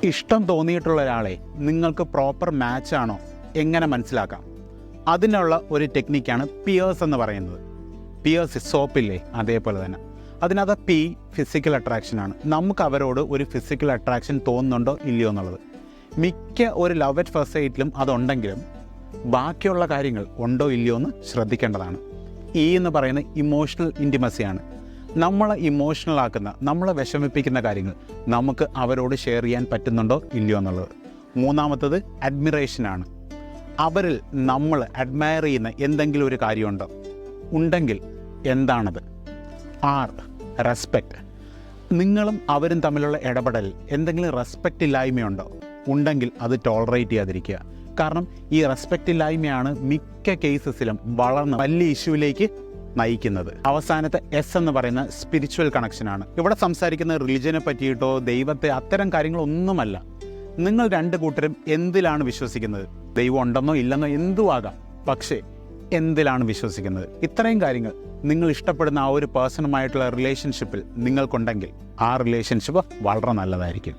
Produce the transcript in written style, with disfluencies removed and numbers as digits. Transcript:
ഇഷ്ടം തോന്നിയിട്ടുള്ള ഒരാളെ നിങ്ങൾക്ക് പ്രോപ്പർ മാച്ചാണോ എങ്ങനെ മനസ്സിലാക്കാം? അതിനുള്ള ഒരു ടെക്നിക്കാണ് പിയേഴ്സ് എന്ന് പറയുന്നത്. പിയേഴ്സ് സോപ്പില്ലേ, അതേപോലെ തന്നെ. അതിനകത്ത് പി ഫിസിക്കൽ അട്രാക്ഷനാണ്. നമുക്ക് അവരോട് ഒരു ഫിസിക്കൽ അട്രാക്ഷൻ തോന്നുന്നുണ്ടോ ഇല്ലയോ എന്നുള്ളത്. മിക്ക ഒരു ലവ് അറ്റ് ഫസ്റ്റ് സൈറ്റിലും അതുണ്ടെങ്കിലും ബാക്കിയുള്ള കാര്യങ്ങൾ ഉണ്ടോ ഇല്ലയോ എന്ന് ശ്രദ്ധിക്കേണ്ടതാണ്. ഇ എന്ന് പറയുന്നത് ഇമോഷണൽ ഇൻറ്റിമസിയാണ്. നമ്മളെ ഇമോഷണൽ ആക്കുന്ന, നമ്മളെ വിഷമിപ്പിക്കുന്ന കാര്യങ്ങൾ നമുക്ക് അവരോട് ഷെയർ ചെയ്യാൻ പറ്റുന്നുണ്ടോ ഇല്ലയോ എന്നുള്ളത്. മൂന്നാമത്തത് അഡ്മിറേഷനാണ്. അവരിൽ നമ്മൾ അഡ്മയർ ചെയ്യുന്ന എന്തെങ്കിലും ഒരു കാര്യമുണ്ടോ, ഉണ്ടെങ്കിൽ എന്താണത്? ആർ റെസ്പെക്റ്റ്. നിങ്ങളും അവരും തമ്മിലുള്ള ഇടപെടൽ എന്തെങ്കിലും റെസ്പെക്റ്റ് ഇല്ലായ്മയുണ്ടോ, ഉണ്ടെങ്കിൽ അത് ടോളറേറ്റ് ചെയ്യാതിരിക്കുക. കാരണം ഈ റെസ്പെക്റ്റ് ഇല്ലായ്മയാണ് മിക്ക കേസസിലും വളർന്ന് വലിയ ഇഷ്യൂവിലേക്ക് നയിക്കുന്നത്. അവസാനത്തെ എസ് എന്ന് പറയുന്ന സ്പിരിച്വൽ കണക്ഷനാണ്. ഇവിടെ സംസാരിക്കുന്ന റിലിജനെ പറ്റിയിട്ടോ ദൈവത്തെ അത്തരം കാര്യങ്ങളൊന്നുമല്ല. നിങ്ങൾ രണ്ട് കൂട്ടരും എന്തിലാണ് വിശ്വസിക്കുന്നത്? ദൈവം ഉണ്ടെന്നോ ഇല്ലെന്നോ എന്തും ആകാം, പക്ഷേ എന്തിലാണ് വിശ്വസിക്കുന്നത്? ഇത്രയും കാര്യങ്ങൾ നിങ്ങൾ ഇഷ്ടപ്പെടുന്ന ആ ഒരു പേഴ്സണുമായിട്ടുള്ള റിലേഷൻഷിപ്പിൽ നിങ്ങൾക്കുണ്ടെങ്കിൽ ആ റിലേഷൻഷിപ്പ് വളരെ നല്ലതായിരിക്കും.